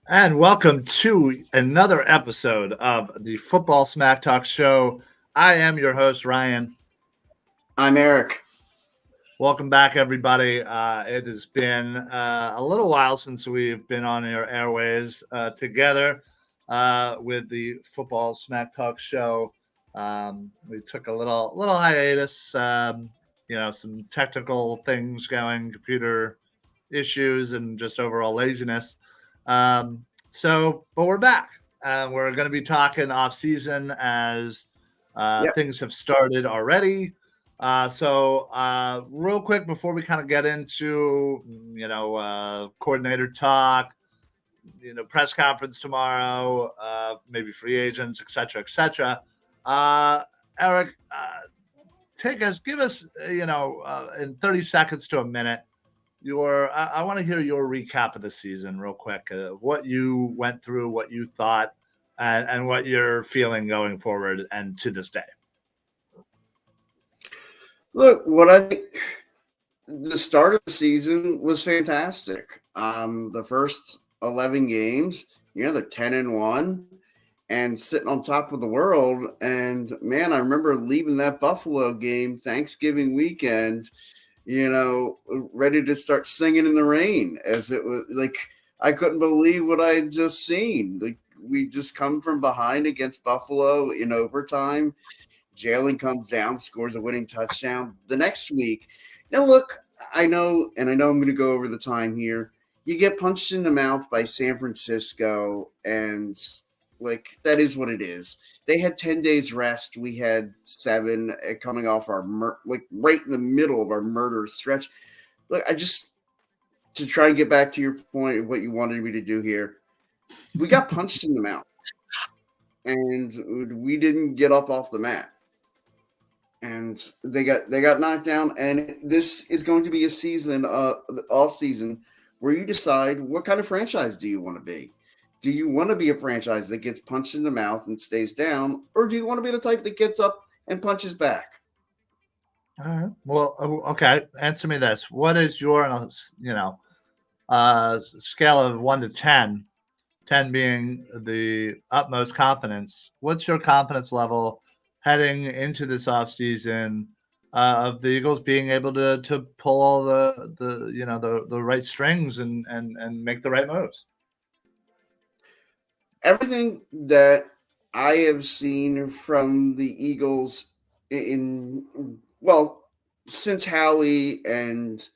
And welcome to another episode of the Football Smack Talk Show. I am your host, Ryan. I'm Eric. Welcome back, everybody. It has been a little while since we've been on your airways together with the Football Smack Talk Show. We took a little hiatus, some technical things going, computer issues, and just overall laziness. But we're back. We're going to be talking off season as things have started already. Real quick before we kind of get into coordinator talk, press conference tomorrow, maybe free agents, et cetera. Eric, give us in 30 seconds to a minute. I want to hear your recap of the season real quick, what you went through, what you thought, and what you're feeling going forward and to this day. Look, what I think the start of the season was fantastic. The first 11 games, they're 10-1 and sitting on top of the world. And man, I remember leaving that Buffalo game Thanksgiving weekend, ready to start singing in the rain, as it was like I couldn't believe what I had just seen. Like, we just come from behind against Buffalo in overtime. Jalen comes down, scores a winning touchdown. The next week, now look, I know I'm going to go over the time here. You get punched in the mouth by San Francisco, and that is what it is. They had 10 days rest. We had 7 coming off our right in the middle of our murder stretch. Look, to try and get back to your point of what you wanted me to do here, we got punched in the mouth, and we didn't get up off the mat, and they got knocked down. And this is going to be a season, off season, where you decide what kind of franchise do you want to be. Do you want to be a franchise that gets punched in the mouth and stays down, or do you want to be the type that gets up and punches back? All right. Well, okay. Answer me this: what is your, scale of 1 to 10? 10 being the utmost confidence. What's your confidence level heading into this offseason of the Eagles being able to pull all the right strings and make the right moves? Everything that I have seen from the Eagles since Howie and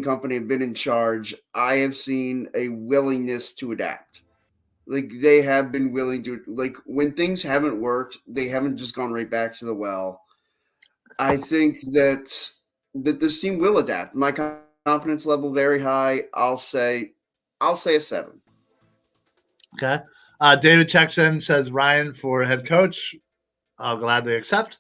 company have been in charge, I have seen a willingness to adapt. Like, they have been willing to, like, when things haven't worked, they haven't just gone right back to the well. I think that this team will adapt. My confidence level very high. I'll say a 7. Okay. David checks in, says Ryan for head coach. I'll gladly accept.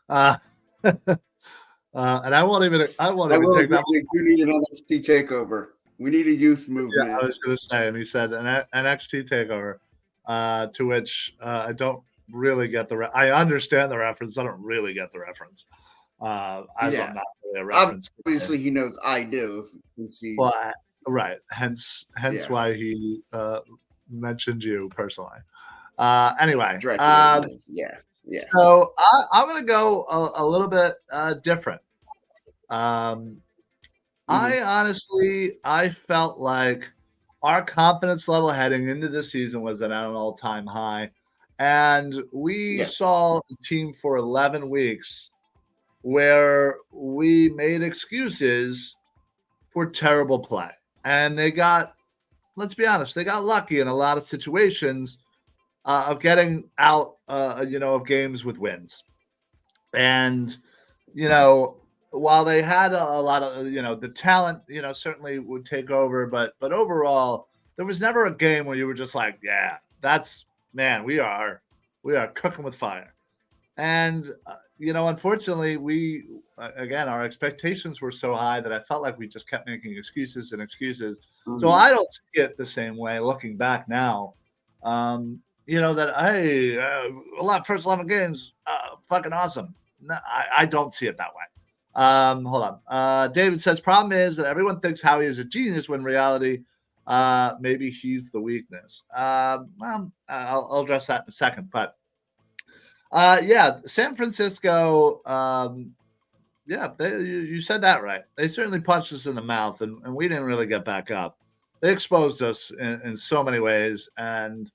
And I won't even take that. We need an NXT takeover. We need a youth movement. Yeah, I was going to say, and he said an NXT takeover, to which I don't really get I understand the reference. I don't really get the reference. I'm not really a reference. Obviously, he knows I do. Well, right. Hence why he mentioned you personally. Anyway, yeah. So I'm going to go a little bit different. I felt like our confidence level heading into the season was at an all-time high, and we saw a team for 11 weeks where we made excuses for terrible play, and let's be honest, they got lucky in a lot of situations of getting out, of games with wins. And, while they had a lot of, the talent, certainly would take over, but overall, there was never a game where you were just like, yeah, we are cooking with fire. And, unfortunately, our expectations were so high that I felt like we just kept making excuses and excuses. Mm-hmm. So I don't see it the same way looking back now. First 11 games, fucking awesome. No, I don't see it that way. Hold on. David says, problem is that everyone thinks Howie is a genius when in reality, maybe he's the weakness. I'll address that in a second. But San Francisco, you said that right. They certainly punched us in the mouth, and we didn't really get back up. They exposed us in so many ways, and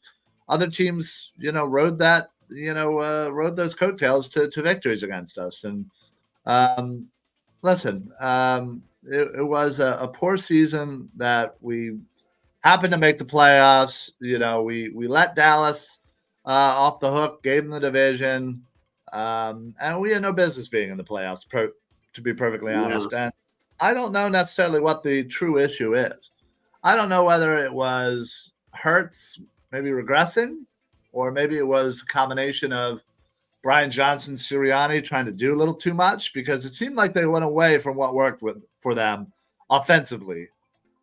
other teams, rode those coattails to victories against us. And listen, it was a poor season that we happened to make the playoffs. We let Dallas off the hook, gave them the division, and we had no business being in the playoffs, to be perfectly honest. And I don't know necessarily what the true issue is. I don't know whether it was Hurts maybe regressing, or maybe it was a combination of Brian Johnson, Sirianni trying to do a little too much, because it seemed like they went away from what worked for them offensively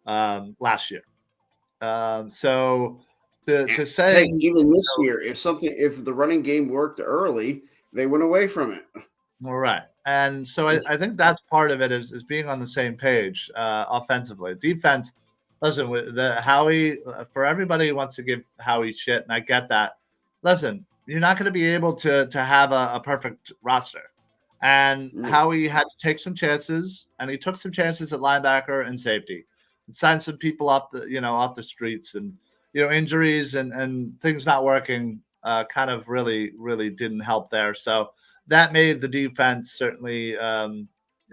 last year. So to say, even this year, if the running game worked early, they went away from it. All right. And so I think that's part of it is being on the same page offensively. Defense, listen, Howie, for everybody who wants to give Howie shit, and I get that. Listen, you're not going to be able to have a perfect roster. And Howie had to take some chances, and he took some chances at linebacker and safety, and signed some people off the streets, and injuries and things not working kind of really, really didn't help there. So that made the defense certainly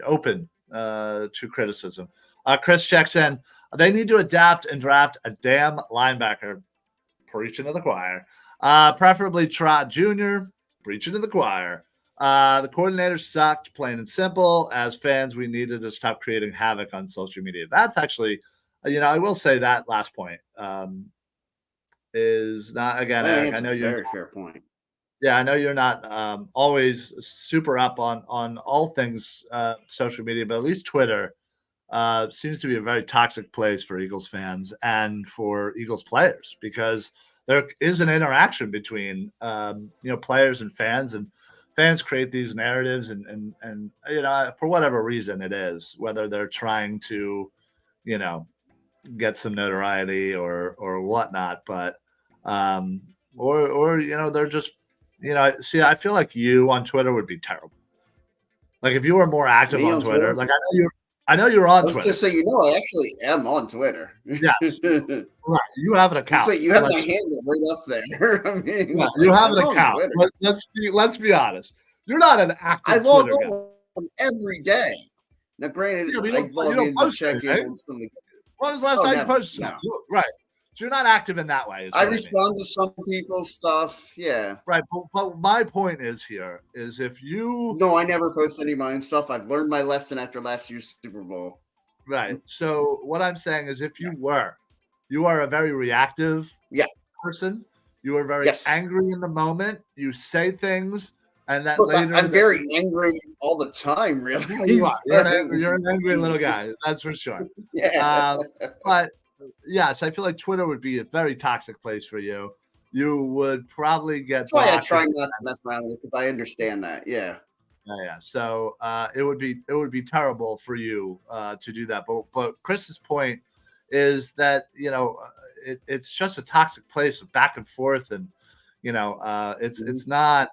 open to criticism. Chris checks in. They need to adapt and draft a damn linebacker. Preaching to the choir. Preferably Trot Jr., preaching to the choir. The coordinator sucked, plain and simple. As fans, we needed to stop creating havoc on social media. That's actually, I will say that last point is not, again, I think Eric, I it's know a you're, very fair point. yeah, I know you're not always super up on all things social media, but at least Twitter seems to be a very toxic place for Eagles fans and for Eagles players, because there is an interaction between players and fans create these narratives and for whatever reason it is, whether they're trying to you know get some notoriety or whatnot, but or they're just see, I feel like you on Twitter would be terrible. Like if you were more active Me on on Twitter, Twitter? like I know you're on I was Twitter. gonna say, I actually am on Twitter. Yes. Right. You have an So account. you have my handle right up there. I mean, Yeah, you have I'm an on account. Twitter. Let's be honest. You're not an I active log Twitter guy. on every day. Now, granted, Yeah, but I you log don't in to post check in anything. on some of the. When was the last Oh, time you never. posted No. something? Right. So you're not active in that way. I respond to some people's stuff. Yeah. Right. But my point is if you. No, I never post any of my own stuff. I've learned my lesson after last year's Super Bowl. Right. So what I'm saying is if you are a very reactive person. You are very angry in the moment. You say things, and that later. I'm very angry all the time, really. You are. You're an angry little guy. That's for sure. Yeah. But yes, I feel like Twitter would be a very toxic place for you. You would probably get. That's why I try not to mess around with it, because I understand that. Yeah. Yeah. So it would be terrible for you to do that. But Chris's point is that it's just a toxic place of back and forth, and it's not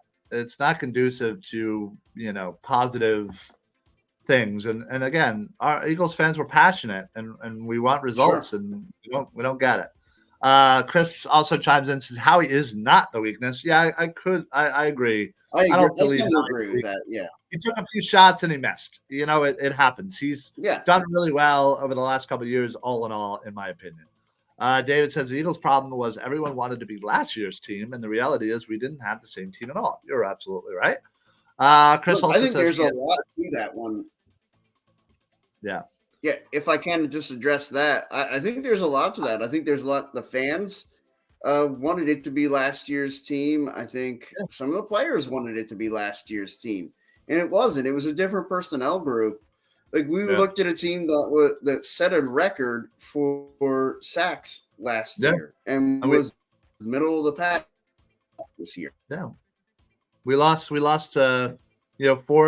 conducive to positive things. And again, our Eagles fans were passionate, and we want results, and we don't get it. Chris also chimes in and says Howie is not the weakness. Yeah, I agree. I don't believe agree with that. Yeah. He took a few shots and he missed. It happens. He's done really well over the last couple of years, all in all, in my opinion. David says the Eagles' problem was everyone wanted to be last year's team, and the reality is we didn't have the same team at all. You're absolutely right. Chris also I think says there's a lot to that one. Yeah. Yeah, if I can just address that, I think there's a lot to that. I think there's a lot. The fans wanted it to be last year's team. I think some of the players wanted it to be last year's team, and it wasn't. It was a different personnel group. Like we looked at a team that set a record for sacks last year and was middle of the pack this year. Yeah, we lost 4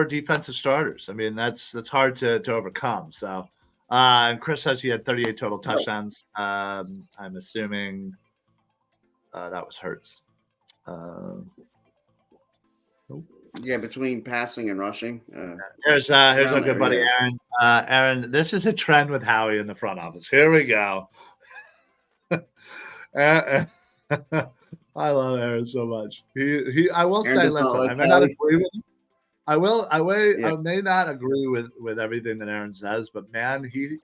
defensive starters. I mean, that's hard to overcome. So, and Chris says he had 38 total touchdowns. I'm assuming that was Hurts. Yeah, between passing and rushing. Here's our good buddy Aaron. Aaron, this is a trend with Howie in the front office. Here we go. I love Aaron so much. I will say, listen, I may not agree with him. I may not agree with everything that Aaron says, but man, he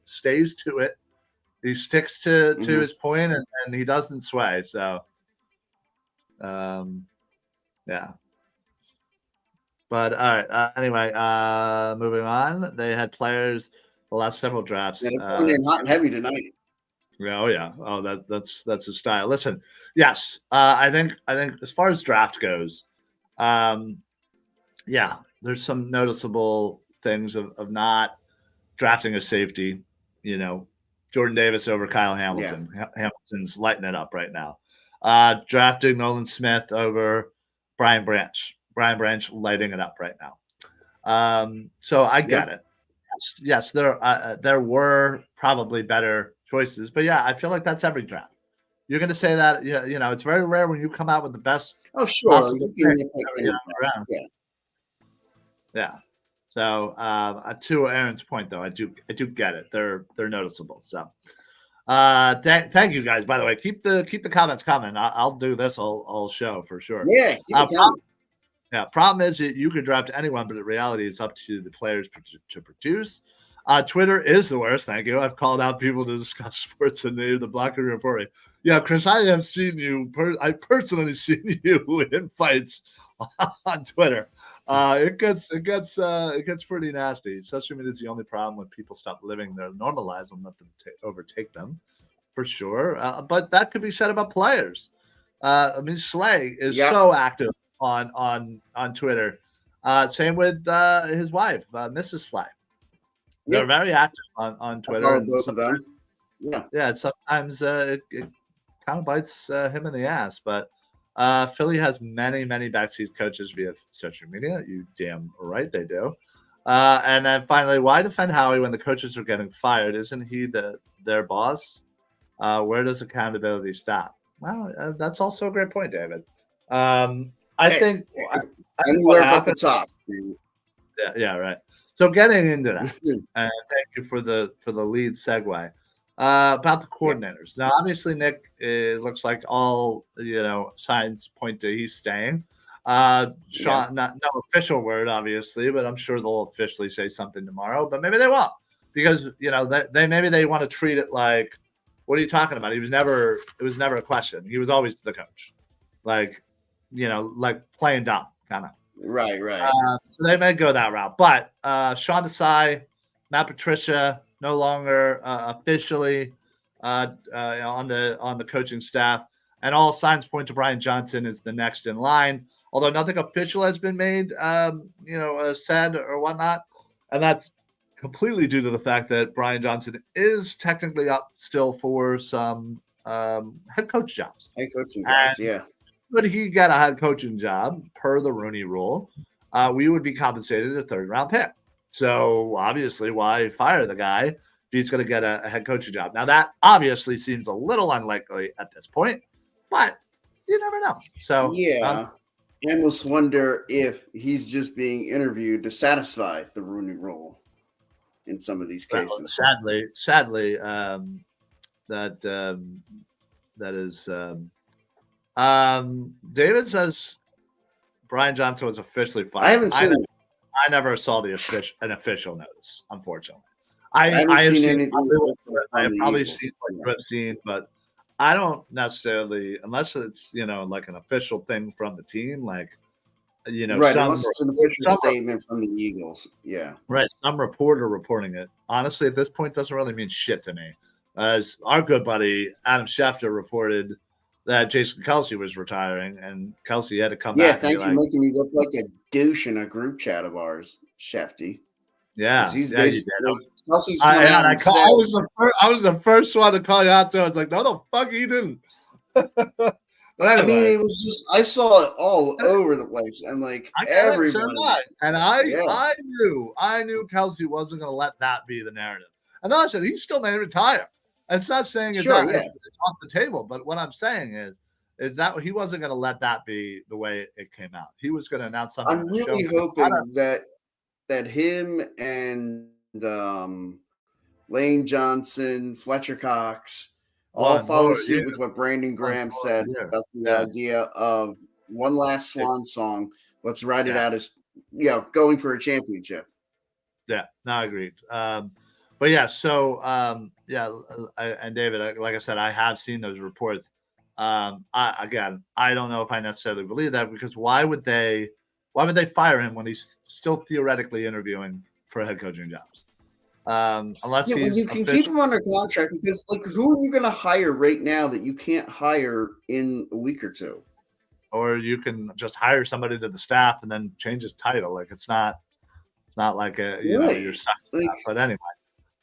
stays to it. He sticks to his point, and he doesn't sway. So, yeah. But all right. Anyway, moving on. They had players the last several drafts. Yeah, they're coming in hot and heavy tonight. Oh yeah. Oh, that's his style. Listen, yes. I think as far as draft goes, there's some noticeable things of not drafting a safety. Jordan Davis over Kyle Hamilton. Yeah. Hamilton's lighting it up right now. Drafting Nolan Smith over Brian Branch. Brian Branch lighting it up right now. So I get it. Yes, there were probably better choices, but yeah, I feel like that's every draft. You're going to say that, it's very rare when you come out with the best. Oh, sure. Yeah. So to Aaron's point, though, I do get it. They're noticeable. So thank you guys. By the way, keep the comments coming. I'll do this all show for sure. Yeah. Problem is that you could draft anyone, but in reality, it's up to the players to produce. Twitter is the worst. Thank you. I've called out people to discuss sports and the blocker reporting. Yeah, Chris, I have seen you. I personally seen you in fights on Twitter. It gets pretty nasty. Social media is the only problem when people stop living their normal lives and let them overtake them, for sure. But that could be said about players. I mean, Slay is so active on Twitter. Same with his wife, Mrs. Slay. They're very active on Twitter. I follow both of them. Yeah. Sometimes it kind of bites him in the ass, but Philly has many backseat coaches via social media. You damn right they do. And then finally, why defend Howie when the coaches are getting fired? Isn't he their boss? Where does accountability stop? Well, that's also a great point, David. I think anywhere but the top. Yeah, right. So getting into that, and thank you for the lead segue about the coordinators. Now, obviously, Nick, it looks like all signs point to he's staying. Sean, no official word, obviously, but I'm sure they'll officially say something tomorrow. But maybe they won't, because maybe they want to treat it like, what are you talking about? It was never a question. He was always the coach, like playing dumb, kind of. Right. So they may go that route, but Sean Desai, Matt Patricia, no longer officially on the coaching staff, and all signs point to Brian Johnson is the next in line. Although nothing official has been made, said or whatnot, and that's completely due to the fact that Brian Johnson is technically up still for some head coach jobs. Would he get a head coaching job per the Rooney Rule, we would be compensated a third-round pick. So obviously, why fire the guy if he's going to get a head coaching job? Now, that obviously seems a little unlikely at this point, but you never know. So I almost wonder if he's just being interviewed to satisfy the Rooney Rule in some of these cases. Well, sadly, that is. David says Brian Johnson was officially fired. I haven't seen it. I never saw an official notice, unfortunately. I have seen anything. I have probably seen what I've seen, but I don't necessarily, unless it's like an official thing from the team, like right, unless it's an official statement from the Eagles. Yeah. Right. Some reporter reporting it. Honestly, at this point, doesn't really mean shit to me. As our good buddy Adam Schefter reported that Jason Kelce was retiring, and Kelce had to come back. Yeah, thanks for making me look like a douche in a group chat of ours, Shefty. Yeah, he's Kelce's coming out and I was the first one to call you out, so I was like, no, the fuck he didn't. But anyway, I mean, it was just, I saw it all over the place, and like everybody. And I knew Kelce wasn't going to let that be the narrative. And then I said, he still may retire. It's not saying it's off the table, but what I'm saying is that he wasn't going to let that be the way it came out. He was going to announce something. I'm really hoping that him and Lane Johnson, Fletcher Cox, all follow suit with what Brandon Graham said about the idea of one last swan song. Let's write it out as going for a championship. Yeah, no, I agreed. But yeah, so and David, like I said, I have seen those reports. I don't know if I necessarily believe that, because why would they fire him when he's still theoretically interviewing for head coaching jobs? Unless you can keep him under contract, because like, who are you going to hire right now that you can't hire in a week or two? Or you can just hire somebody to the staff and then change his title. Like it's not like you're stuck with that. But anyway.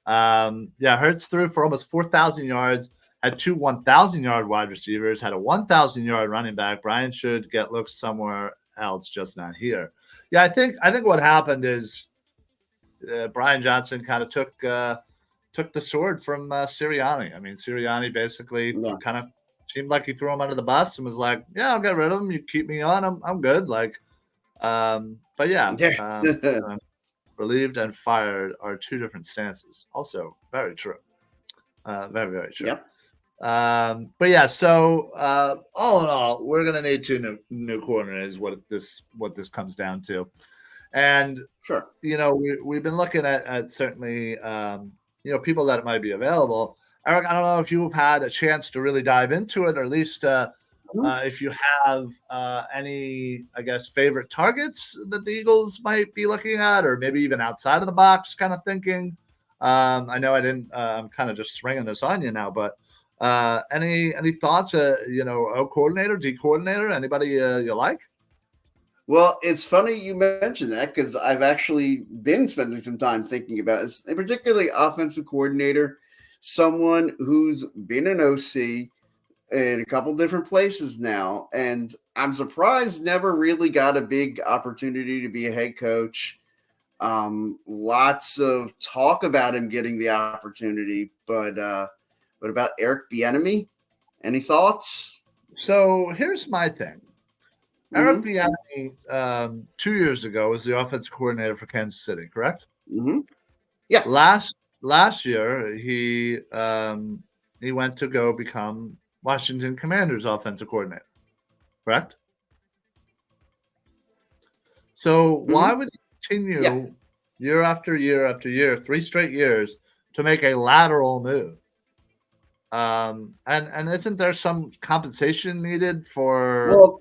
Hurts threw for almost 4,000 yards, had two 1,000-yard wide receivers, had a 1,000-yard running back. Brian should get looks somewhere else, just not here. Yeah, I think what happened is Brian Johnson kind of took the sword from Sirianni. I mean, Sirianni basically kind of seemed like he threw him under the bus and was like, "Yeah, I'll get rid of him. You keep me on, I'm good." Like, but yeah. Relieved and fired are two different stances. Also, very true. Very, very true. Yep. But yeah, so all in all, we're gonna need two new corners. What this comes down to, and sure, we've been looking at certainly people that might be available. Eric, I don't know if you've had a chance to really dive into it, or at least if you have any, I guess, favorite targets that the Eagles might be looking at, or maybe even outside of the box kind of thinking. I know I didn't. I'm kind of just swinging this on you now, but any thoughts? O coordinator, D coordinator, anybody you like? Well, it's funny you mentioned that because I've actually been spending some time thinking about it, and particularly offensive coordinator, someone who's been an OC in a couple different places now, and I'm surprised never really got a big opportunity to be a head coach. Lots of talk about him getting the opportunity, but what about Eric Bieniemy? Any thoughts? So here's my thing. Eric Mm-hmm. Bieniemy, 2 years ago, was the offensive coordinator for Kansas City, correct? Mm-hmm. Yeah. Last year, he went to go become Washington Commanders offensive coordinator, correct? So why Mm-hmm. would he Yeah. continue year after year after year, 3 straight years, to make a lateral move? And isn't there some compensation needed for? Well,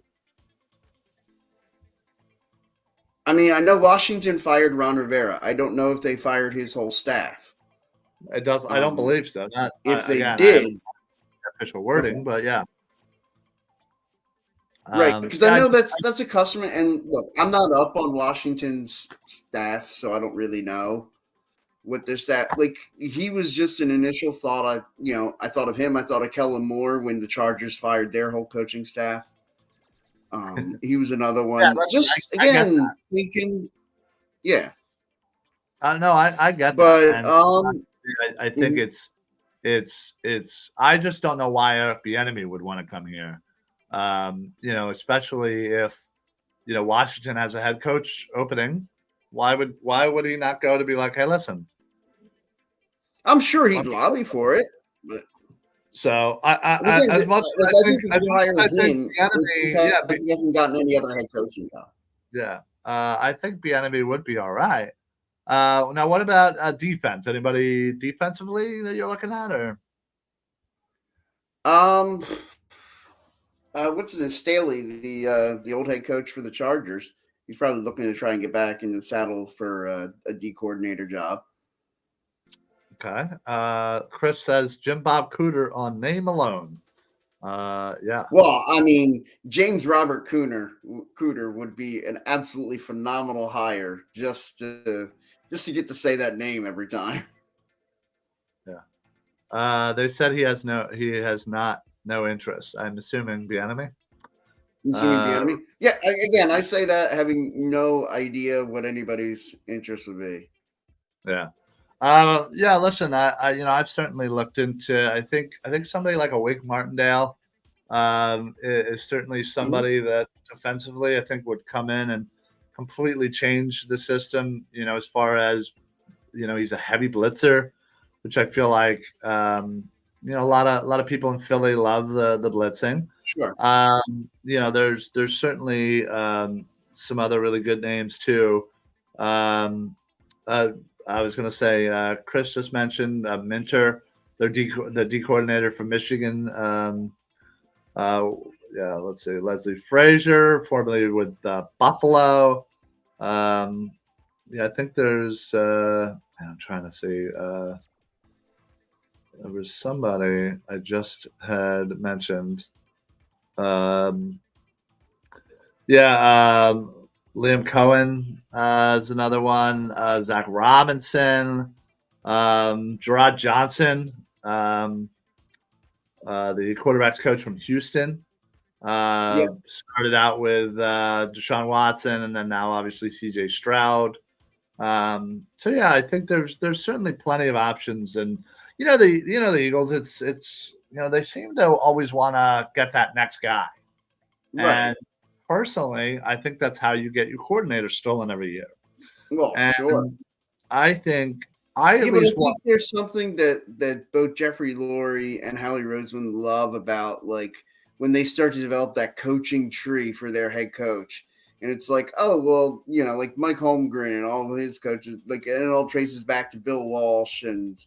I mean, I know Washington fired Ron Rivera. I don't know if they fired his whole staff. It does. I don't Um, believe so. Not if they again. I haven't did, official okay, wording, but yeah. right? Because I Yeah. know that's a customer. And look, I'm not up on Washington's staff, so I don't really know what their staff. Like he was just an initial thought. I thought of him. I thought of Kellen Moore when the Chargers fired their whole coaching staff. He was another Yeah. one. Listen, Just I get again thinking, yeah. that. No, I get that, But and I think mhm. it's. I just don't know why Eric Bieniemy would want to come here. Especially if Washington has a head coach opening. Why would he not go to be like, hey, listen? I'm sure he'd lobby for it. But So and again, as much like as I I think think if as you much hire as I think him, it's Bieniemy, yeah, because he hasn't gotten any other head coaching job. yeah, I think Bieniemy would be all right. Now, what about defense? Anybody defensively that you're looking at, or Um, what's his name? Staley, the old head coach for the Chargers. He's probably looking to try and get back in the saddle for a D coordinator job. okay? Chris says Jim Bob Cooter on name alone. Yeah. Well, I mean, James Robert Cooter would be an absolutely phenomenal hire just to get to say that name every time. They said he has no interest. I'm assuming Bieniemy. Assuming the Uh, enemy. Yeah, again, I say that having no idea what anybody's interest would be. yeah. Yeah. Listen, I've certainly looked into. I think somebody like a Wake Martindale is certainly Mhm. somebody that defensively I think would come in and completely change the system. As far as he's a heavy blitzer, which I feel like a lot of people in Philly love the blitzing. Sure. There's certainly some other really good names too. Um, uh, I was going to say Chris just mentioned Minter, the D coordinator from Michigan. Uh, yeah, let's see, Leslie Frazier, formerly with Buffalo. Um, yeah, I think there's. I'm trying to see. There was somebody I just had mentioned. Um, yeah, Liam Cohen is another one. Zach Robinson, Gerard Johnson, the quarterbacks coach from Houston. Yeah. Started out with Deshaun Watson, and then now obviously C.J. Stroud. So yeah, I think there's certainly plenty of options, and the Eagles. It's they seem to always want to get that next guy, and Right. personally, I think that's how you get your coordinator stolen every year. Well, And sure. I think I at Yeah, but I least want. think there's something that both Jeffrey Lurie and Howie Roseman love about like when they start to develop that coaching tree for their head coach. And it's like, oh well, like Mike Holmgren and all of his coaches, like and it all traces back to Bill Walsh and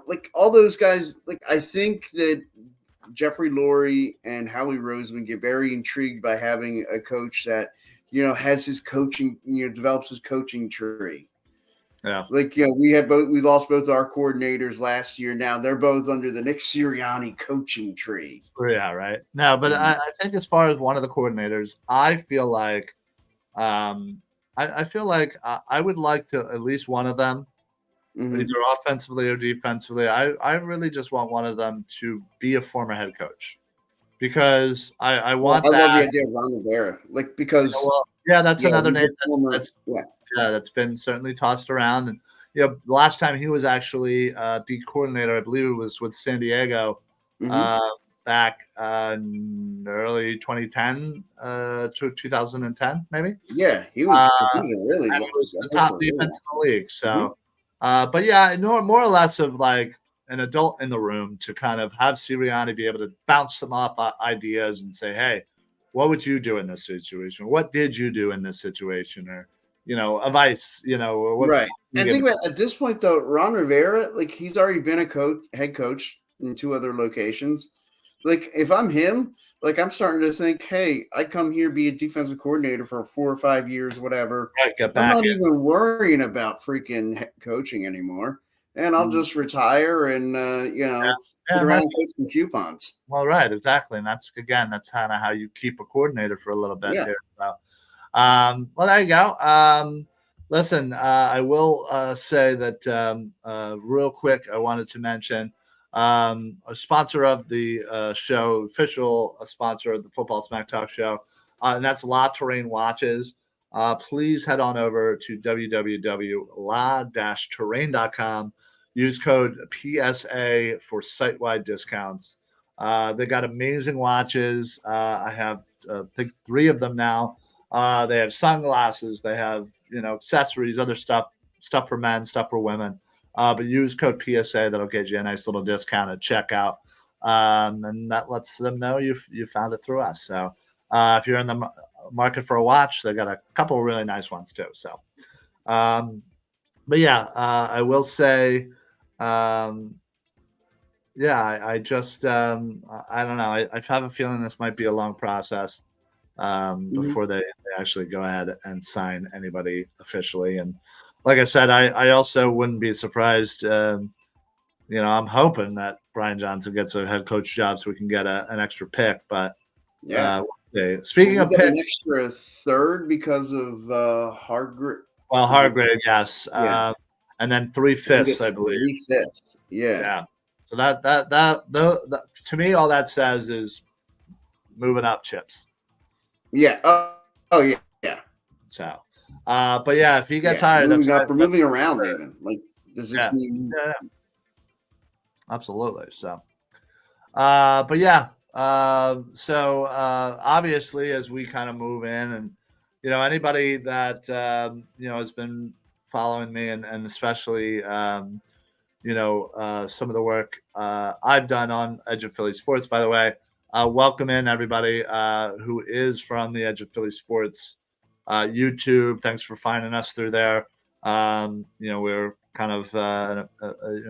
like all those guys. Like I think that Jeffrey Lurie and Howie Roseman get very intrigued by having a coach that, has his coaching, develops his coaching tree. Yeah. Like, we lost both our coordinators last year. Now they're both under the Nick Sirianni coaching tree. Yeah, right. No, but I think as far as one of the coordinators, I feel like I feel like I would like to at least one of them, either offensively or defensively. I really just want one of them to be a former head coach, because I want that. I love the idea of Ron Rivera, because that's another name that's been certainly tossed around. And the last time he was actually D coordinator, I believe it was with San Diego. Back in early 2010 to 2010, maybe. Yeah, he was really the top defense in the league. So, but yeah, more or less of like an adult in the room to kind of have Sirianni be able to bounce some off ideas and say, hey, what would you do in this situation? What did you do in this situation? Or, advice, right. And think about at this point, though, Ron Rivera, he's already been a head coach in 2 other locations. If I'm him, I'm starting to think, hey, I come here, be a defensive coordinator for 4 or 5 years, whatever. I'm not even worrying about freaking coaching anymore. And I'll just retire and, sit around and take some coupons. Well, right, exactly. And that's kind of how you keep a coordinator for a little bit here. So, well, there you go. Listen, I will say that real quick, I wanted to mention a sponsor of the show, official sponsor of the Football Smack Talk show, and that's La Terrain Watches. Please head on over to www.la-terrain.com. Use code PSA for site-wide discounts. They got amazing watches. I have, I think, 3 of them now. They have sunglasses. They have, accessories, other stuff for men, stuff for women. But use code PSA. That'll get you a nice little discount at checkout. And that lets them know you found it through us. So if you're in the market for a watch, they got a couple of really nice ones too. So, but yeah, I will say, I just, I don't know. I have a feeling this might be a long process before they actually go ahead and sign anybody officially. And like I said, I also wouldn't be surprised. I'm hoping that Brian Johnson gets a head coach job so we can get an extra pick. But speaking of pick, an extra 3rd because of Hargrave. Well, Hargrave, yes, and then 3/5, I believe. 3/5, yeah. So that to me, all that says is moving up chips. Yeah. Oh yeah. So, but yeah, if he gets hired, moving up or moving around, even does this mean? Yeah. Absolutely. So, but yeah. So obviously, as we kind of move in, and anybody that has been following me, and especially some of the work I've done on Edge of Philly Sports. By the way, welcome in everybody who is from the Edge of Philly Sports YouTube. Thanks for finding us through there. We're kind of an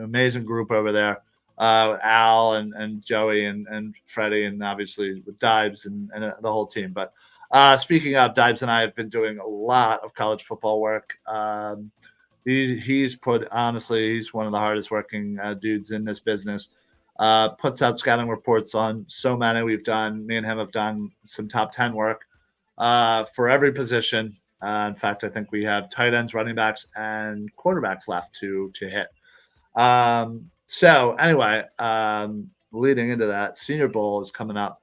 amazing group over there. Al and Joey and Freddie, and obviously with Dibes and the whole team. But speaking of, Dibes and I have been doing a lot of college football work. He's one of the hardest working dudes in this business. Puts out scouting reports on so many. Me and him have done some top 10 work for every position. In fact, I think we have tight ends, running backs, and quarterbacks left to hit. So anyway, leading into that, Senior Bowl is coming up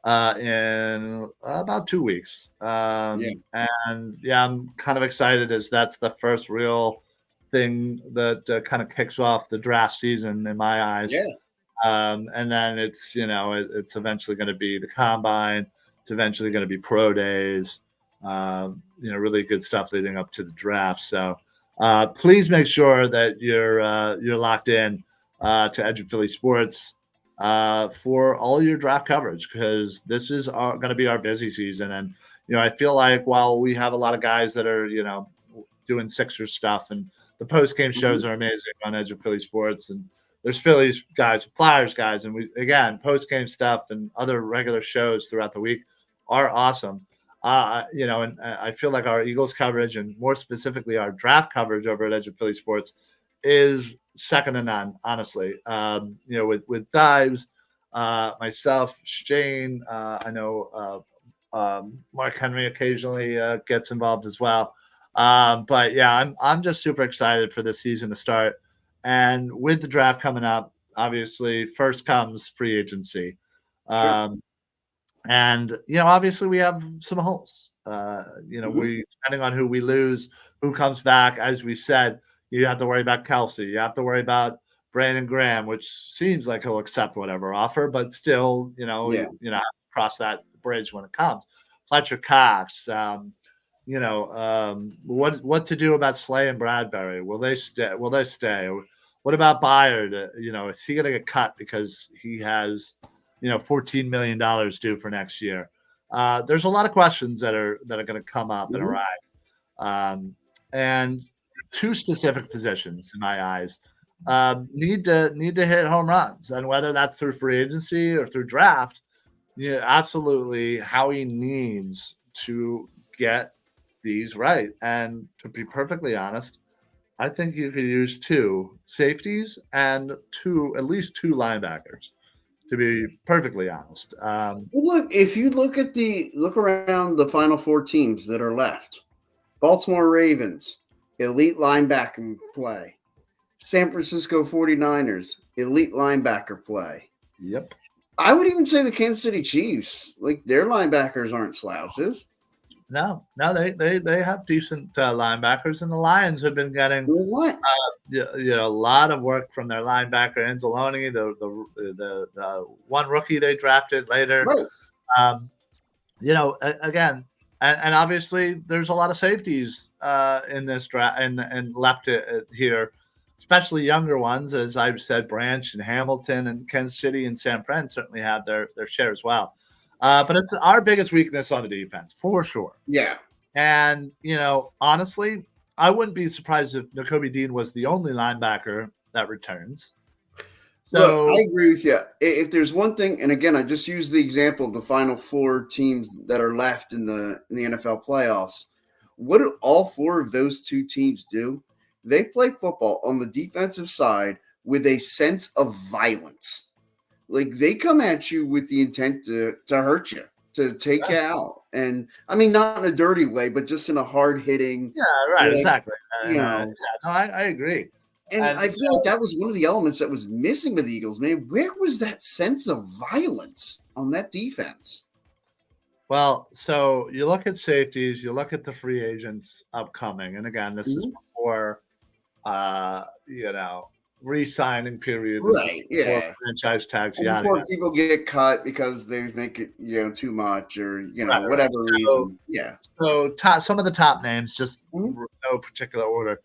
in about 2 weeks. And I'm kind of excited, as that's the first real thing that kind of kicks off the draft season in my eyes. And then it's eventually going to be the combine. It's eventually going to be pro days. Really good stuff leading up to the draft. So please make sure that you're locked in to Edge of Philly Sports for all your draft coverage, because this is going to be our busy season. And I feel like while we have a lot of guys that are doing Sixers stuff, and the post game shows are amazing on Edge of Philly Sports, and there's Phillies guys, Flyers guys, and we again post game stuff and other regular shows throughout the week are awesome. And I feel like our Eagles coverage and more specifically our draft coverage over at Edge of Philly Sports is second to none, honestly. With Dives, myself, Shane, I know Mark Henry occasionally gets involved as well. But yeah, I'm just super excited for this season to start. And with the draft coming up, obviously, first comes free agency. Sure. And obviously we have some holes. We depending on who we lose, who comes back, as we said, you have to worry about Kelsey. You have to worry about Brandon Graham, which seems like he'll accept whatever offer, but still, cross that bridge when it comes. Fletcher Cox, what to do about Slay and Bradbury? Will they stay? Will they stay? What about Byard? Is he going to get cut because he has, $14 million due for next year? There's a lot of questions that are going to come up and arise, and two specific positions in my eyes need to hit home runs, and whether that's through free agency or through draft, absolutely, Howie needs to get these right. And to be perfectly honest, I think you could use two safeties and at least two linebackers. To be perfectly honest, Look, if you look around the final four teams that are left: Baltimore Ravens, elite linebacker play; San Francisco 49ers, elite linebacker play. Yep. I would even say the Kansas City Chiefs, like their linebackers aren't slouches. No, they have decent linebackers, and the Lions have been getting a lot of work from their linebacker Anzalone, the one rookie they drafted later. Right. Again, and obviously there's a lot of safeties in this draft and left here, especially younger ones, as I've said. Branch and Hamilton and Kansas City and San Fran certainly have their share as well. But it's our biggest weakness on the defense, for sure. Yeah. And, honestly, I wouldn't be surprised if Nakobe Dean was the only linebacker that returns. So look, I agree with you. If there's one thing, and again, I just use the example of the final four teams that are left in the NFL playoffs. What do all four of those two teams do? They play football on the defensive side with a sense of violence. Like they come at you with the intent to hurt you, to take you out. And I mean, not in a dirty way, but just in a hard hitting. Yeah, right. Exactly. I agree. And I feel like that was one of the elements that was missing with the Eagles, man. Where was that sense of violence on that defense? Well, so you look at safeties, you look at the free agents upcoming. And again, this is before, re-signing period, right? Yeah, franchise tags, before people get cut because they make it, too much or whatever reason. Yeah. So some of the top names, just no particular order: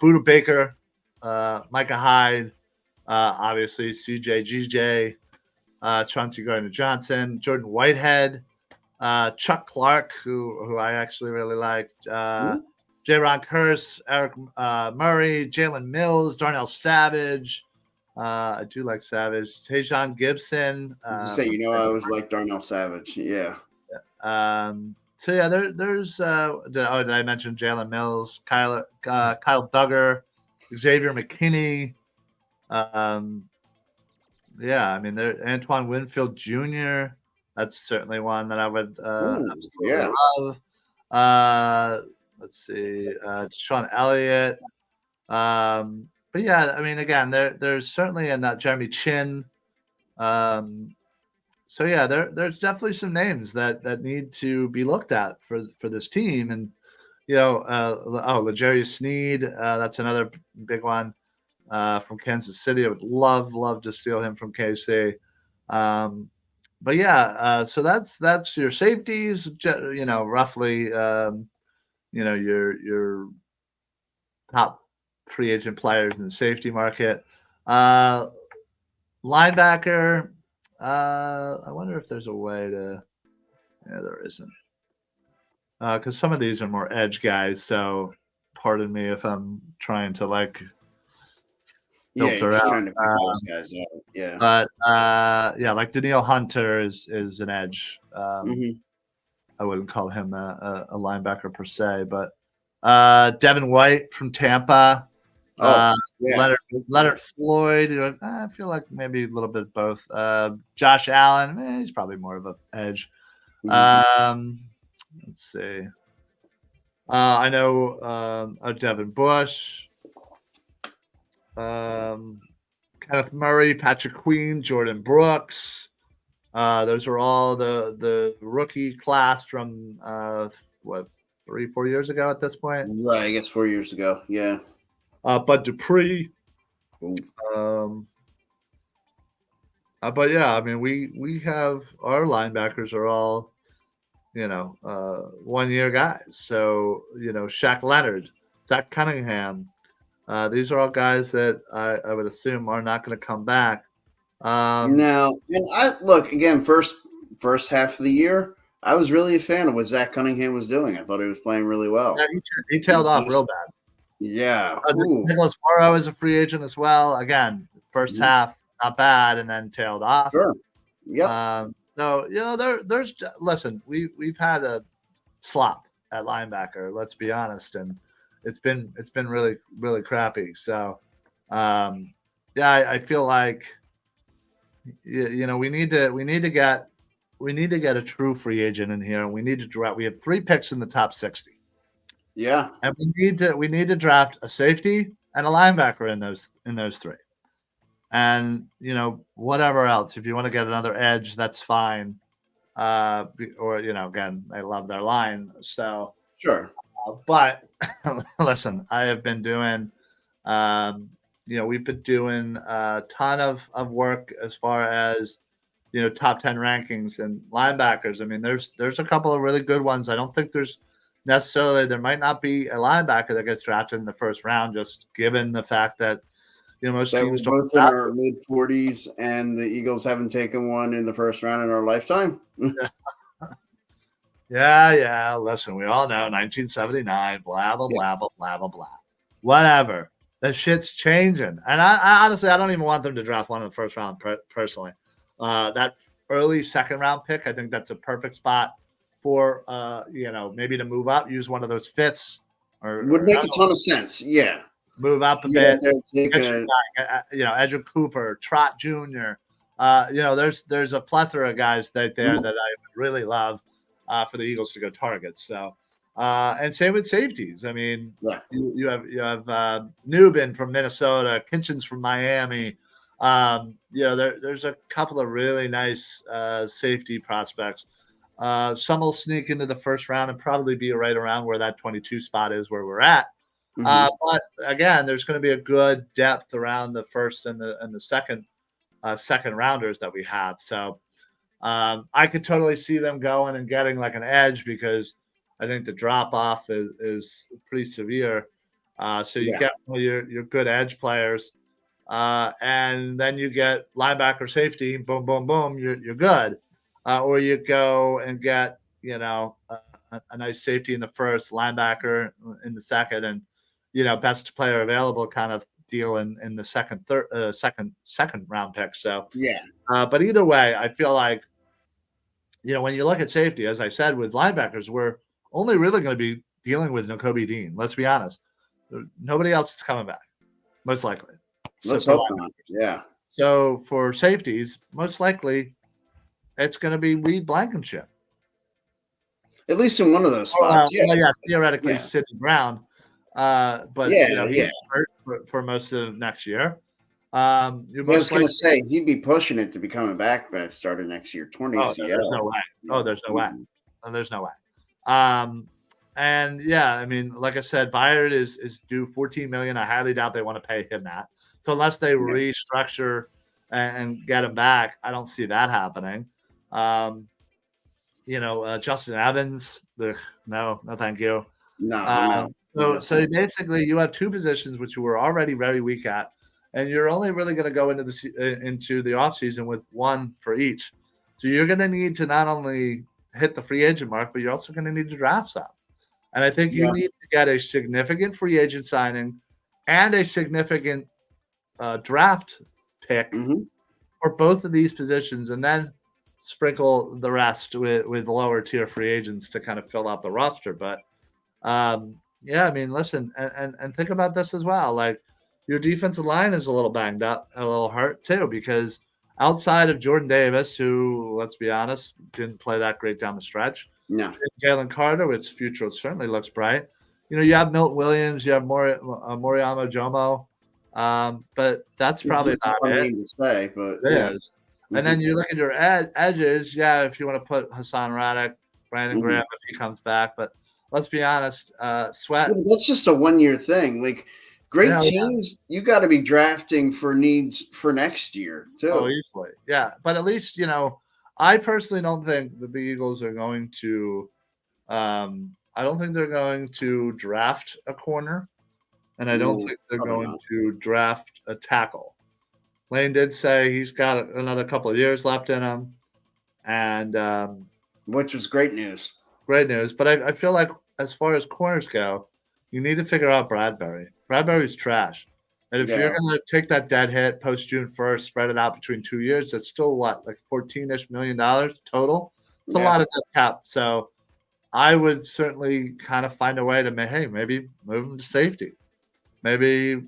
Buda Baker, Micah Hyde, obviously CJ, GJ, Chauncey Gardner-Johnson, Jordan Whitehead, Chuck Clark, who I actually really liked. J-Ron Curse, Eric Murray, Jalen Mills, Darnell Savage. I do like Savage. Tajon Gibson. I always like Darnell Savage. Yeah. So yeah, there's. Did I mention Jalen Mills, Kyle Duggar, Xavier McKinney? Yeah, I mean, there Antoine Winfield Jr. That's certainly one that I would absolutely love. Let's see, Sean Elliott. But yeah, I mean, again, there's certainly Jeremy Chin. So yeah, there's definitely some names that need to be looked at for this team, and L'Jarius Sneed, that's another big one from Kansas City. I would love to steal him from KC. But yeah, so that's your safeties, roughly. Your top free agent players in the safety market. Linebacker. I wonder if there's a way to. Yeah, there isn't. Because some of these are more edge guys. So, pardon me if I'm trying to Yeah, you're filter just out. trying to pick those guys out. Yeah. But yeah, like Daniil Hunter is an edge. Hmm. I wouldn't call him a linebacker per se, but Devin White from Tampa, Oh, uh, yeah. Leonard Floyd. I feel like maybe a little bit of both. Josh Allen, he's probably more of an edge. Mhm. Um, let's see. I know Devin Bush, um, Kenneth Murray, Patrick Queen, Jordan Brooks. Those are all the rookie class from what 3-4 years ago at this point. Right, I guess 4 years ago. Yeah. Bud Dupree. Ooh. Um, but yeah, I mean we have our linebackers are all 1 year guys. So Shaq Leonard, Zach Cunningham. These are all guys that I would assume are not going to come back. Now, and I look again, first half of the year, I was really a fan of what Zach Cunningham was doing. I thought he was playing really Yeah, well. he tailed off real Just, bad. yeah. Ooh. Nicholas Morrow is a free agent as well. Again, first Mhm. half not bad, and then tailed off. Sure. Yep. So there's listen, we've had a slop at linebacker. Let's be honest, and it's been really really crappy. So yeah, I feel like we need to get a true free agent in here, and we need to draft. We have 3 picks in the top 60. Yeah. And we need to draft a safety and a linebacker in those 3. And whatever else. If you want to get another edge, that's fine. Or again, I love their line. So, Sure. but listen, I have been doing, we've been doing a ton of work as far as top 10 rankings and linebackers. I mean, there's a couple of really good ones. I don't think there might not be a linebacker that gets drafted in the first round, just given the fact that most That teams we're don't both in draft our mid 40s, and the Eagles haven't taken one in the first round in our lifetime. them. Yeah. Listen, we all know 1979. Blah blah Yeah. blah blah blah blah blah. Whatever. The shit's changing, and I honestly I don't even want them to draft one in the first round personally. That early second round pick, I think that's a perfect spot for maybe to move up, use one of those fifths, Would or make a ton of sense. Yeah. move up a You get bit. up there and take Get your guy, Edgar Cooper, Trot Jr. There's a plethora of guys that I really love for the Eagles to go target. So, and same with safeties. I mean, yeah. you have Newbin from Minnesota, Kitchens from Miami. There's a couple of really nice safety prospects. Some will sneak into the first round and probably be right around where that 22 spot is where we're at. But again, there's going to be a good depth around the first and the second rounders that we have. So I could totally see them going and getting like an edge, because I think the drop off is pretty severe. So you get one of your good edge players, and then you get linebacker, safety, boom, boom, boom, you're good. Or you go and get a nice safety in the first, linebacker in the second, and best player available kind of deal in the second round pick. So Yeah. but either way, I feel like when you look at safety, as I said, with linebackers, we're only really going to be dealing with Nakobe Dean. Let's be honest. Nobody else is coming back, most likely. Let's hope not. Yeah. So for safeties, most likely it's going to be Reed Blankenship. At least in one of those spots. Theoretically, Sidney Brown. But he's hurt for most of next year. I was going to say he'd be pushing it to be coming back by the start of next year. 20 CL. There's no way. There's no way. There's no way. And yeah, I mean, like I said, Byard is due $14 million. I highly doubt they want to pay him that. So unless they restructure and get him back, I don't see that happening. Justin Evans, no, thank you. No. So basically, you have 2 positions which you were already very weak at, and you're only really going to go into the offseason with 1 for each. So you're going to need to not only hit the free agent mark, but you're also going to need to draft some. And I think you need to get a significant free agent signing and a significant draft pick Mm-hmm. for both of these positions, and then sprinkle the rest with lower tier free agents to kind of fill out the roster. But yeah, I mean, listen, and think about this as well. Like your defensive line is a little banged up, a little hurt too, because outside of Jordan Davis, who, let's be honest, didn't play that great down the stretch, No. Jalen Carter, which future certainly looks bright. You have Milton Williams, you have Moriamo Jomo, but that's probably It's a about fun it. name to say, but It yeah. is. And then you look at your edges. Yeah, if you want to put Hassan Radek, Brandon Graham if he comes back, but let's be honest, Sweat. Yeah, that's just a 1-year thing. Like great teams, you got to be drafting for needs for next year too. Oh, easily, yeah. But at least I personally don't think that the Eagles are going to. I don't think they're going to draft a corner, and I don't think they're going to draft a tackle. Lane did say he's got another couple of years left in him, and which was great news. Great news. But I feel like as far as corners go, you need to figure out Bradbury. Bradbury's trash. And if you're going to take that dead hit post June 1st, spread it out between 2 years, that's still what, like $14-ish million total? It's a lot of dead cap. So I would certainly kind of find a way to, maybe move him to safety. Maybe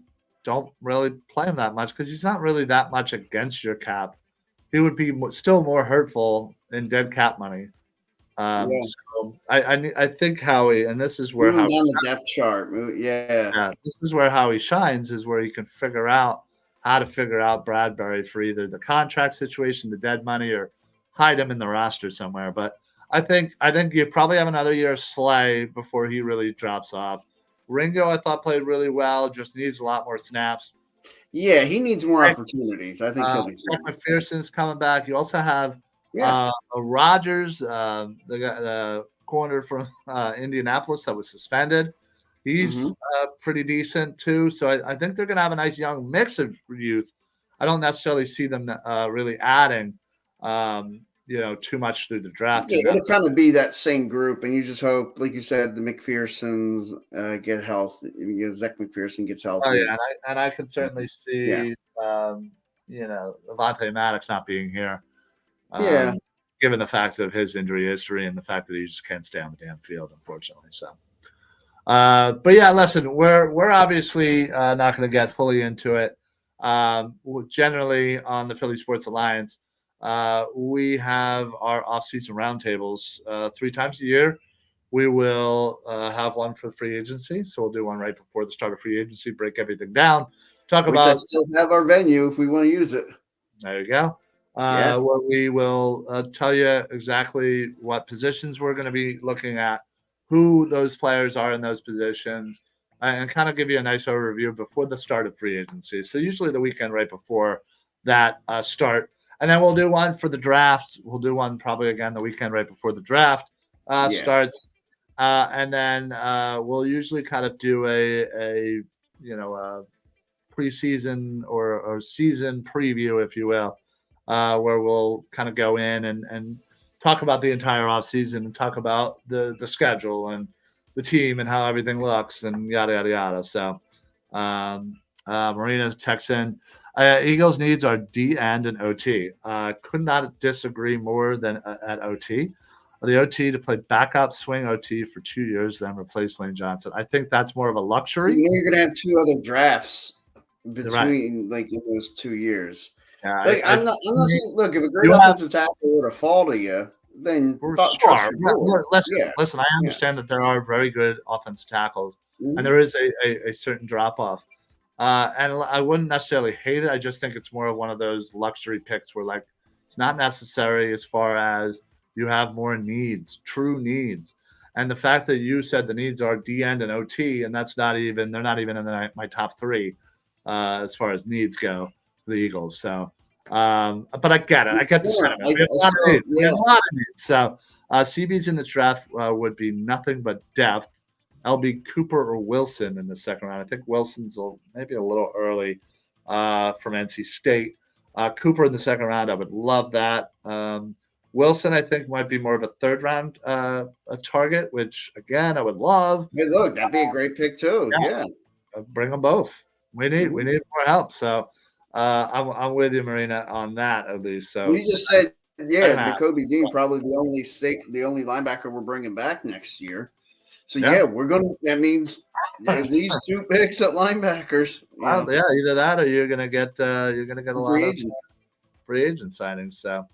don't really play him that much because he's not really that much against your cap. He would be still more hurtful in dead cap money. So I think Howie, and this is where Howie down the depth chart. This is where Howie shines, is where you can figure out how to figure out Bradbury for either the contract situation, the dead money, or hide him in the roster somewhere. But I think you probably have another year of Slay before he really drops off. Ringo, I thought, played really well, just needs a lot more snaps. Yeah, he needs more opportunities. I think he'll be fine. McPherson's coming back. You also have Rogers, the corner from Indianapolis that was suspended. He's pretty decent too. So I think they're going to have a nice young mix of youth. I don't necessarily see them really adding, too much through the draft. Yeah, it'll kind of be that same group, and you just hope, like you said, the McPhersons get health. Zach McPherson gets healthy. Oh yeah, and I can certainly see, Avonte Maddox not being here. Given the fact of his injury history and the fact that he just can't stay on the damn field, unfortunately. So, but yeah, listen, we're obviously not going to get fully into it. Generally on the Philly Sports Alliance, we have our off-season roundtables 3 times a year. We will have one for free agency, so we'll do one right before the start of free agency, break everything down, talk about. I still have our venue if we want to use it. There you go. Where we will tell you exactly what positions we're going to be looking at, who those players are in those positions, and kind of give you a nice overview before the start of free agency. So usually the weekend right before that start. And then we'll do one for the draft. We'll do one probably again the weekend right before the draft starts. And then we'll usually kind of do a preseason or season preview, if you will. Where we'll kind of go in and talk about the entire offseason and talk about the schedule and the team and how everything looks and yada, yada, yada. So Marina texts in, Eagles needs are D end and OT. Could not disagree more than at OT. The OT to play backup swing OT for 2 years, then replace Lane Johnson. I think that's more of a luxury. You're going to have 2 other drafts between like in those 2 years. Yeah, I'm not saying, look, if a great offensive tackle were to fall to you, then listen, I understand that there are very good offensive tackles, and there is a certain drop-off. And I wouldn't necessarily hate it. I just think it's more of one of those luxury picks where, like, it's not necessary as far as you have more needs, true needs. And the fact that you said the needs are D-end and OT, and they're not even in my top 3 as far as needs go. The Eagles. So, but I get it. I get the sentiment. We have a lot of needs. So, CBs in the draft would be nothing but depth. LB Cooper or Wilson in the second round. I think Wilson's maybe a little early from NC State. Cooper in the second round, I would love that. Wilson, I think, might be more of a third round a target, which again I would love. Hey, look, that'd be a great pick too. Yeah. Bring them both. We need more help. So. I'm with you, Marina, on that at least. So We just said, yeah, second half, Nakobe Dean probably the only linebacker we're bringing back next year. So yeah. yeah, we're gonna. That means at least 2 picks at linebackers. Well, yeah, either that or you're gonna get a lot Free of agents. free agent signings. So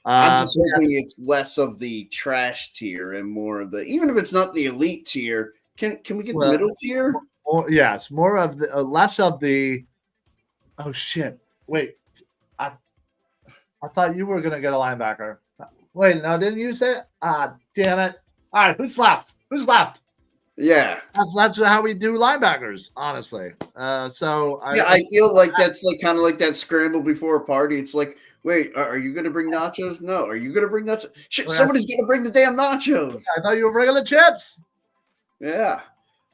I'm just yeah, hoping it's less of the trash tier and more of the. Even if it's not the elite tier, can we get the well, middle tier? yes, more of the less of the. Oh shit! Wait, I I thought you were gonna get a linebacker. Wait, no, didn't you say it? Ah, damn it! All right, who's left? Who's left? Yeah. That's how we do linebackers, honestly. So I feel like that's like kind of like that scramble before a party. It's like, wait, are you going to bring nachos? No. Are you going to bring nachos? Shit, somebody's going to bring the damn nachos. I thought you were bringing the chips. Yeah.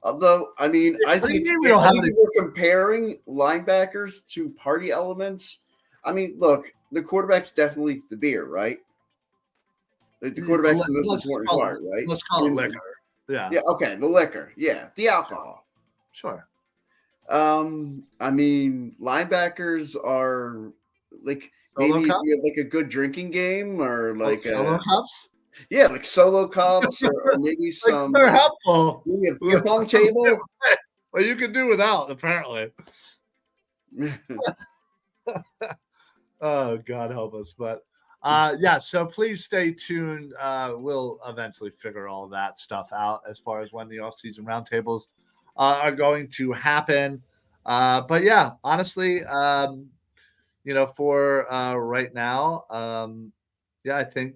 Although, I mean, I think if we're comparing linebackers to party elements, I mean, look, the quarterback's definitely the beer, right? The quarterback's the most important part, right? Let's call it liquor. Yeah. Yeah. Okay. The liquor. Yeah. The alcohol. Sure. I mean, linebackers are like maybe if you have like a good drinking game or like solo cups. Yeah, like solo cups or maybe some. They're helpful. Maybe a beer pong table. Well, you can do without, apparently. Oh, God help us. But yeah, so please stay tuned. We'll eventually figure all that stuff out as far as when the offseason roundtables are going to happen. But yeah, honestly, for right now, yeah, I think,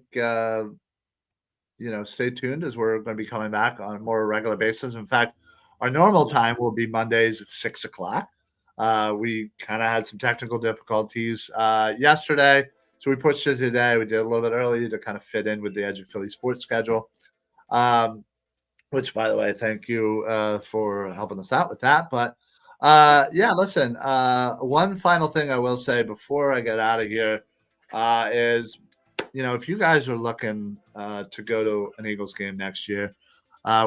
stay tuned as we're going to be coming back on a more regular basis. In fact, our normal time will be Mondays at 6:00. We kind of had some technical difficulties yesterday, so we pushed it today. We did a little bit early to kind of fit in with the Edge of Philly sports schedule. Which, by the way, thank you for helping us out with that. But yeah, listen, one final thing I will say before I get out of here is, if you guys are looking to go to an Eagles game next year,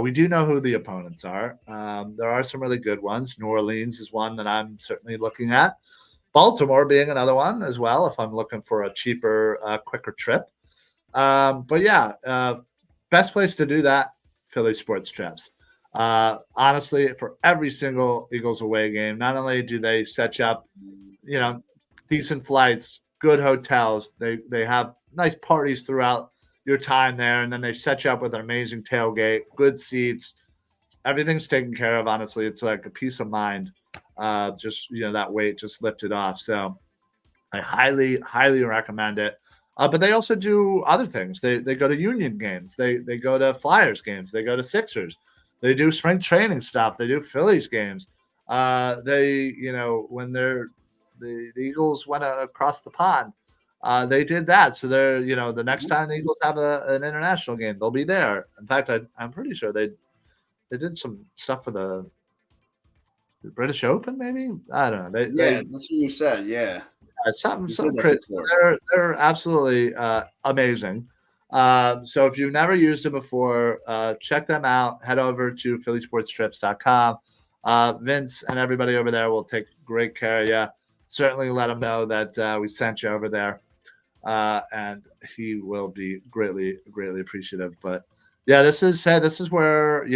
we do know who the opponents are. There are some really good ones. New Orleans is one that I'm certainly looking at. Baltimore being another one as well, if I'm looking for a cheaper, quicker trip. But yeah, best place to do that, Philly Sports Trips. Honestly, for every single Eagles away game, not only do they set you up, decent flights, good hotels, they have nice parties throughout your time there, and then they set you up with an amazing tailgate, good seats, everything's taken care of. Honestly, it's like a peace of mind. Just that weight just lifted off. So I highly recommend it. But they also do other things. They go to Union games. They go to Flyers games. They go to Sixers. They do spring training stuff. They do Phillies games. When the Eagles went across the pond, they did that. So they're the next time the Eagles have an international game, they'll be there. In fact, I'm pretty sure they did some stuff for the British Open. Maybe I don't know. That's what you said. Yeah. Something crazy. They're absolutely amazing. So if you've never used them before, check them out. Head over to phillysportstrips.com. Vince and everybody over there will take great care of you. Certainly let him know that we sent you over there, and he will be greatly appreciative. But yeah, this is where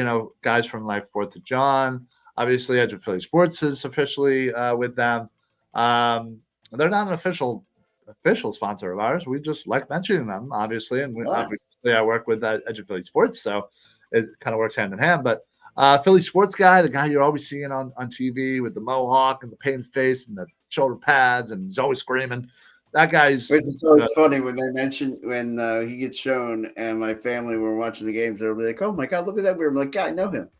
guys from like 4th of John, obviously Edge of Philly Sports is officially with them. They're not an official sponsor of ours. We just like mentioning them, obviously, and obviously I work with Edge of Philly Sports, so it kind of works hand in hand. But Philly Sports guy, the guy you're always seeing on TV with the mohawk and the painted face and the shoulder pads, and he's always screaming. That guy's. It's always funny when they mention when he gets shown, and my family were watching the games. They'll be like, "Oh my god, look at that!" We're like, "Yeah, I know him."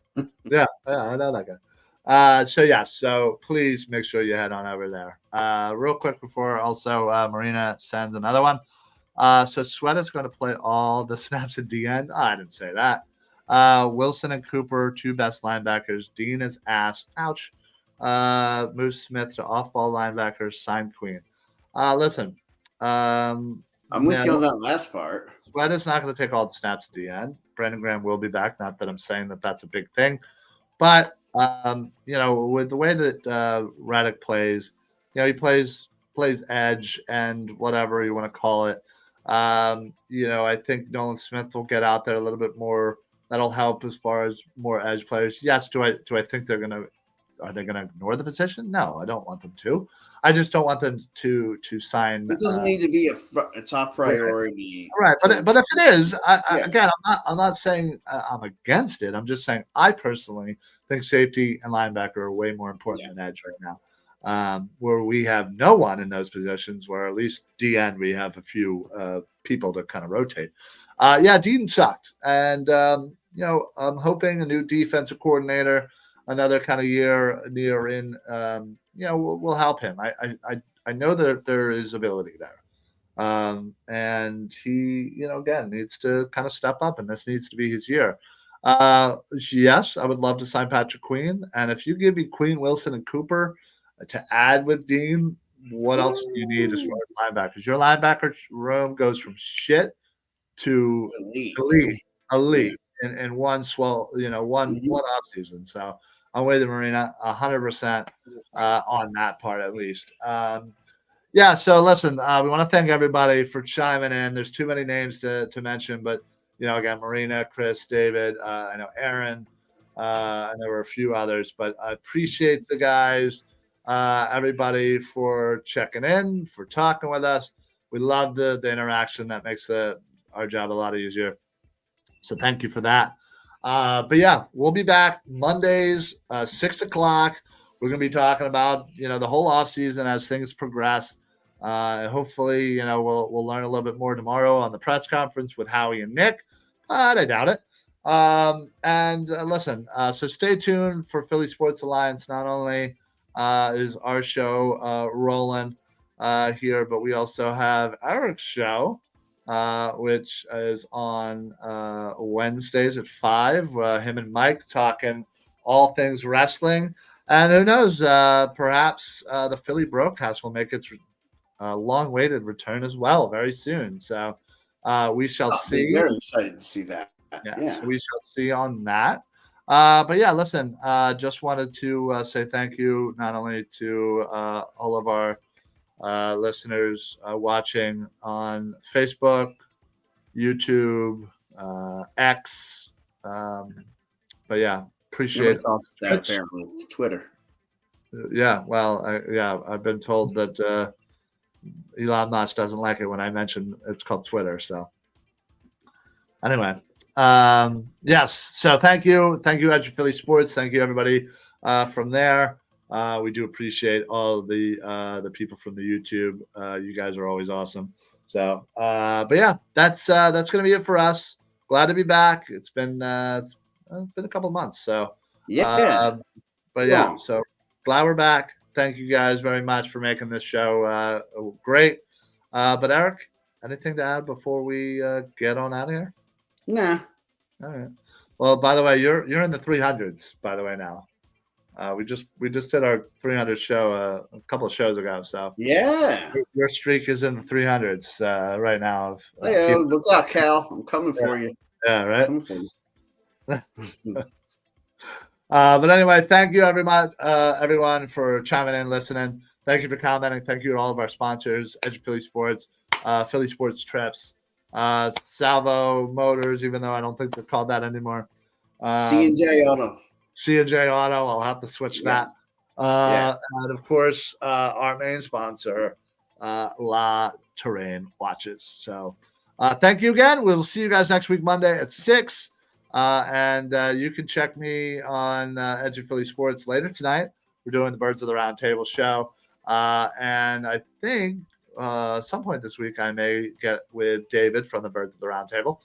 yeah, I know that guy. So please make sure you head on over there. Real quick before also Marina sends another one. So Sweat is going to play all the snaps at the end. I didn't say that. Wilson and Cooper, 2 best linebackers. Dean is ass. Ouch. Moose Smith to off-ball linebackers. Sign Queen. Listen. I'm with you on that last part. Sweat is not going to take all the snaps at the end. Brandon Graham will be back. Not that I'm saying that that's a big thing. But, with the way that Raddick plays, he plays edge and whatever you want to call it. I think Nolan Smith will get out there a little bit more. That'll help as far as more edge players. Yes, do I think are they gonna ignore the position? No, I don't want them to. I just don't want them to sign. It doesn't need to be a top priority, right? But if it is, again, I'm not saying I'm against it. I'm just saying I personally think safety and linebacker are way more important than edge right now. Where we have no one in those positions, where at least DN we have a few people to kind of rotate. Dean sucked, and I'm hoping a new defensive coordinator, another kind of year near in, will help him. I know that there is ability there, and he, again, needs to kind of step up, and this needs to be his year. Yes, I would love to sign Patrick Queen, and if you give me Queen, Wilson, and Cooper to add with Dean, what else do you need as far as linebackers? Your linebacker room goes from shit to elite in one one off season. So I'm with the Marina 100% on that part at least. So listen, we want to thank everybody for chiming in. There's too many names to mention, but again, Marina, Chris, David, I know Aaron, and there were a few others, but I appreciate the guys. Everybody for checking in, for talking with us. We love the interaction. That makes our job a lot easier. So thank you for that. We'll be back Mondays, 6 o'clock. We're going to be talking about, the whole off season as things progress. Hopefully, we'll learn a little bit more tomorrow on the press conference with Howie and Nick, but I doubt it. Listen, so stay tuned for Philly Sports Alliance. Not only is our show rolling here, but we also have Eric's show, which is on Wednesdays at 5. Him and Mike talking all things wrestling. And who knows, perhaps the Philly broadcast will make its long-awaited return as well very soon. So we shall see. Very excited to see that. So we shall see on that. Listen, just wanted to say thank you not only to all of our listeners watching on Facebook, YouTube, X. Appreciate that. Apparently, it's Twitter. I've been told that Elon Musk doesn't like it when I mention it's called Twitter. So anyway. Yes. So thank you, Edge of Philly Sports. Thank you, everybody from there. We do appreciate all the people from the YouTube. You guys are always awesome. So, that's gonna be it for us. Glad to be back. It's been a couple months. So so glad we're back. Thank you guys very much for making this show great. But Eric, anything to add before we get on out of here? Nah. All right. Well, by the way, you're in the 300s. By the way, now we just did our 300 show a couple of shows ago. So your streak is in the 300s right now. Look out, Cal! I'm coming for you. Yeah, right. I'm coming for you. But anyway, thank you everyone for chiming in, listening. Thank you for commenting. Thank you to all of our sponsors: Edge of Philly Sports, Philly Sports Trips. Salvo Motors, even though I don't think they're called that anymore. C&J Auto. I'll have to switch that. And of course, our main sponsor, La Terrain Watches. So thank you again. We'll see you guys next week, Monday at 6. And you can check me on Edge of Philly Sports later tonight. We're doing the Birds of the Round Table show. And I think some point this week I may get with David from the Birds of the Round Table,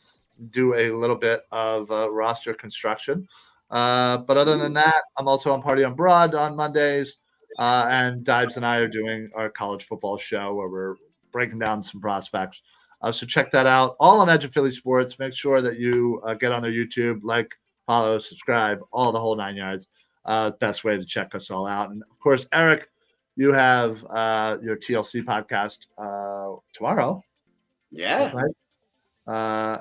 do a little bit of roster construction. But other than that, I'm also on Party on Broad on Mondays. And Dives and I are doing our college football show where we're breaking down some prospects. So check that out. All on Edge of Philly Sports. Make sure that you get on their YouTube, like, follow, subscribe, all the whole 9 yards. Best way to check us all out. And, of course, Eric, you have your TLC podcast tomorrow. Yeah. Right?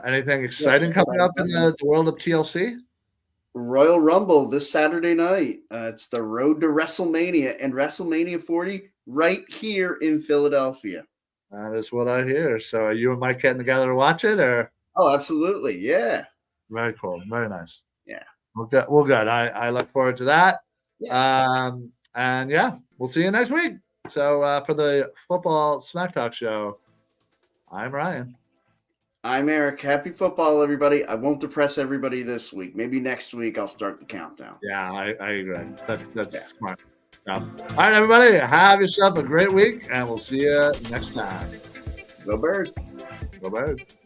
Anything exciting coming up in the world of TLC? Royal Rumble this Saturday night. It's the road to WrestleMania. And WrestleMania 40 right here in Philadelphia. That is what I hear. So are you and Mike getting together to watch it, or? Oh, absolutely. Yeah. Very cool. Very nice. Yeah. Well, good. I look forward to that. Yeah. And yeah, we'll see you next week. So for the Football Smack Talk show, I'm Ryan. I'm Eric. Happy football, everybody. I won't depress everybody this week. Maybe next week I'll start the countdown. Yeah, I agree. That's smart. All right, everybody, have yourself a great week, and we'll see you next time. Go Birds. Go Birds.